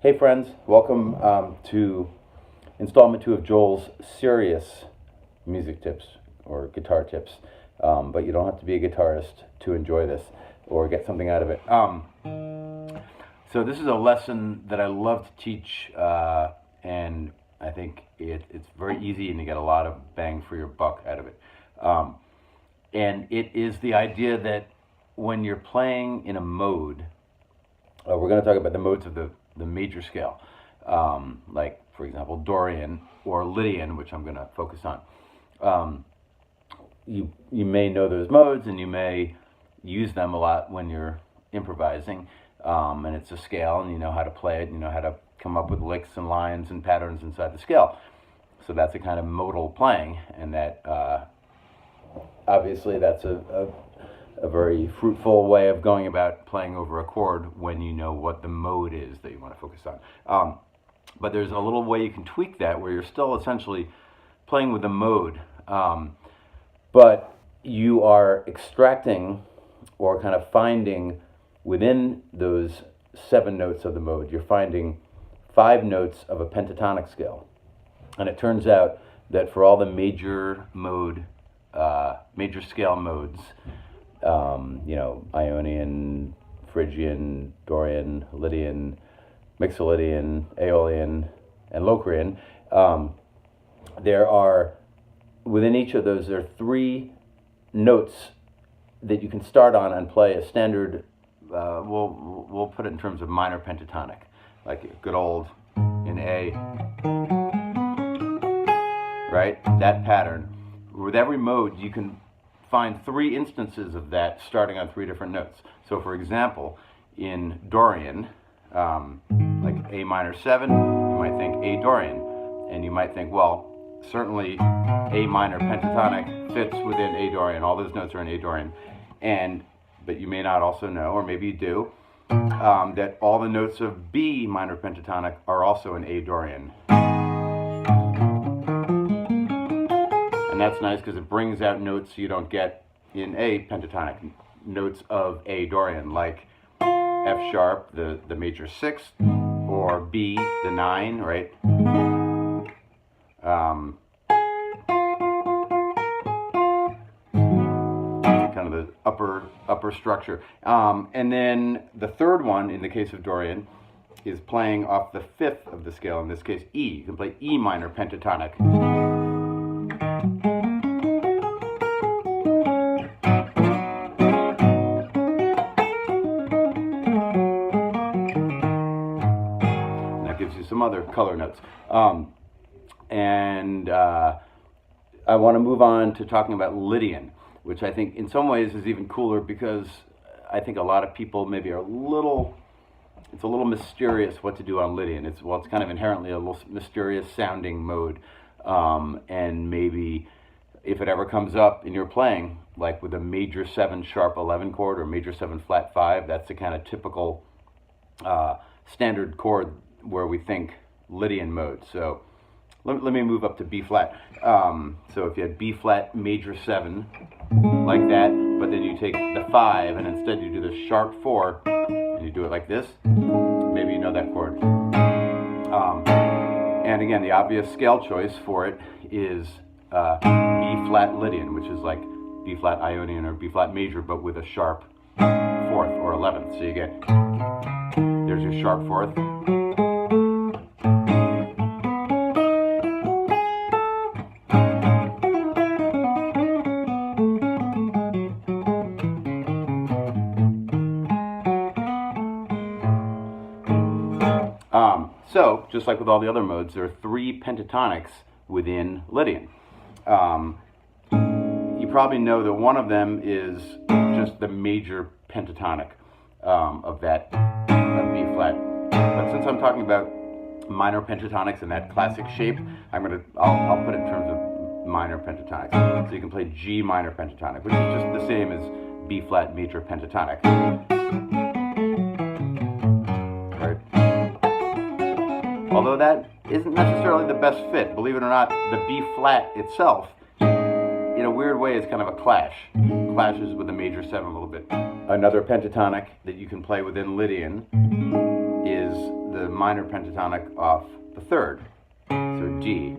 Hey friends, welcome to installment 2 of Joel's serious music tips or guitar tips. But you don't have to be a guitarist to enjoy this or get something out of it. So this is a lesson that I love to teach, and I think it's very easy and you get a lot of bang for your buck out of it. And it is the idea that when you're playing in a mode, we're going to talk about the modes of the major scale, like, for example, Dorian or Lydian, which I'm going to focus on. You may know those modes, and you may use them a lot when you're improvising, and it's a scale, and you know how to play it, and you know how to come up with licks and lines and patterns inside the scale. So that's a kind of modal playing, and that obviously that's a very fruitful way of going about playing over a chord when you know what the mode is that you want to focus on. But there's a little way you can tweak that where you're still essentially playing with the mode, but you are extracting or kind of finding within those 7 notes of the mode, you're finding 5 notes of a pentatonic scale. And it turns out that for all the major scale modes, Ionian, Phrygian, Dorian, Lydian, Mixolydian, Aeolian, and Locrian, there are, within each of those, there are 3 notes that you can start on and play a standard, we'll put it in terms of minor pentatonic, like good old in A, right? That pattern. With every mode, you can find 3 instances of that starting on 3 different notes. So for example, in Dorian, like A minor 7, you might think A Dorian, and you might think, well, certainly A minor pentatonic fits within A Dorian. All those notes are in A Dorian. But you may not also know, or maybe you do, that all the notes of B minor pentatonic are also in A Dorian. And that's nice because it brings out notes you don't get in A pentatonic, notes of A Dorian, like F sharp, the major 6th, or B, the 9, right? Kind of the upper structure. And then the third one, in the case of Dorian, is playing off the 5th of the scale, in this case E. You can play E minor pentatonic. Some other color notes. I want to move on to talking about Lydian, which I think in some ways is even cooler because I think a lot of people maybe are it's a little mysterious what to do on Lydian. It's kind of inherently a little mysterious sounding mode. And maybe if it ever comes up in your playing, like with a major 7 sharp 11 chord or major 7 flat 5, that's the kind of typical standard chord where we think Lydian mode. So let me move up to B flat. So if you had B flat major 7 like that, but then you take the 5 and instead you do the sharp 4 and you do it like this, maybe you know that chord. And again, the obvious scale choice for it is B flat Lydian, which is like B flat Ionian or B flat major, but with a sharp 4th or 11th. So you get, there's your sharp 4th. So, just like with all the other modes, there are 3 pentatonics within Lydian. You probably know that one of them is just the major pentatonic of B flat. But since I'm talking about minor pentatonics in that classic shape, I'll put it in terms of minor pentatonics. So you can play G minor pentatonic, which is just the same as B flat major pentatonic. Although that isn't necessarily the best fit. Believe it or not, the B flat itself, in a weird way, is kind of a clash. Clashes with the major 7 a little bit. Another pentatonic that you can play within Lydian is the minor pentatonic off the third. So G.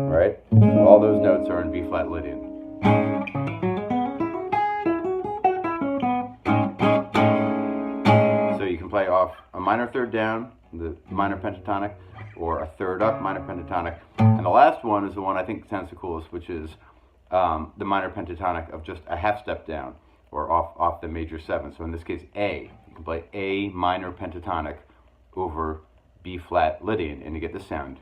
Right? All those notes are in B flat Lydian. So you can play off a minor third down, the minor pentatonic, or a third up minor pentatonic. And the last one is the one I think sounds the coolest, which is the minor pentatonic of just a half step down, or off the major 7. So in this case, A. You can play A minor pentatonic over B flat Lydian, and you get this sound.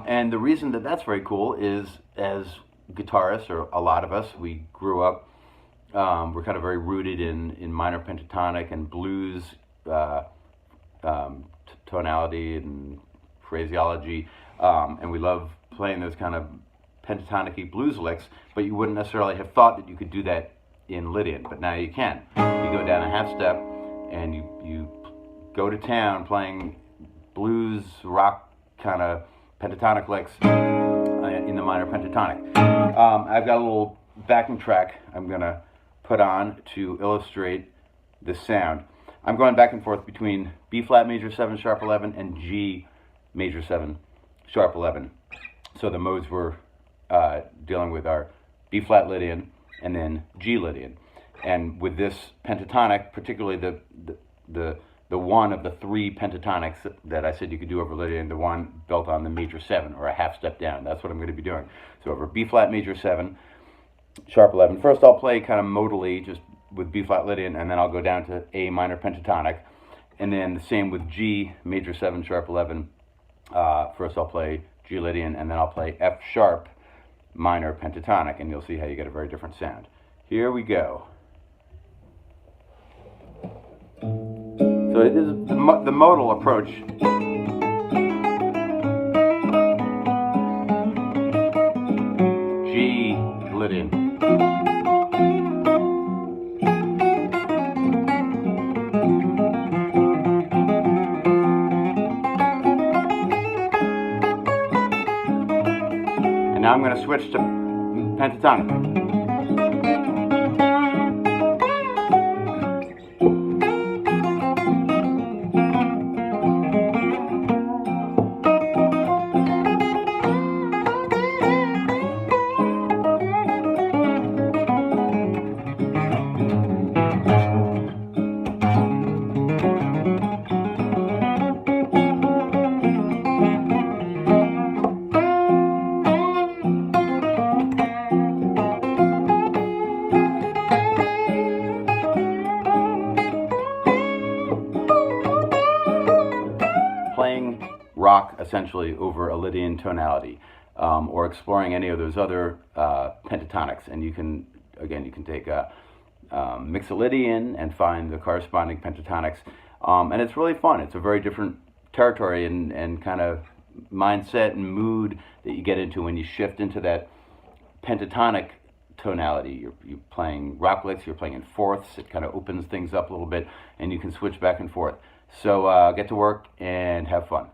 And the reason that that's very cool is, as guitarists, or a lot of us, we grew up, we're kind of very rooted in minor pentatonic and blues tonality and phraseology, and we love playing those kind of pentatonic-y blues licks, but you wouldn't necessarily have thought that you could do that in Lydian, but now you can. You go down a half step and you go to town playing blues, rock kind of pentatonic licks in the minor pentatonic. I've got a little backing track I'm going to put on to illustrate this sound. I'm going back and forth between B flat major 7 sharp 11 and G major 7 sharp 11. So the modes we're dealing with are B flat Lydian and then G Lydian. And with this pentatonic, particularly the one of the 3 pentatonics that I said you could do over Lydian, the one built on the major 7, or a half step down. That's what I'm going to be doing. So over B flat major 7 sharp 11. First I'll play kind of modally, just with B flat Lydian, and then I'll go down to A minor pentatonic, and then the same with G major 7 sharp 11. First I'll play G Lydian, and then I'll play F sharp minor pentatonic, and you'll see how you get a very different sound. Here we go. So it is the modal approach. G Lydian. And now I'm going to switch to pentatonic. Playing rock essentially over a Lydian tonality, or exploring any of those other pentatonics, and you can take a Mixolydian and find the corresponding pentatonics, and it's really fun. It's a very different territory and kind of mindset and mood that you get into when you shift into that pentatonic tonality. You're playing rock licks, you're playing in fourths. It kind of opens things up a little bit, and you can switch back and forth. So get to work and have fun.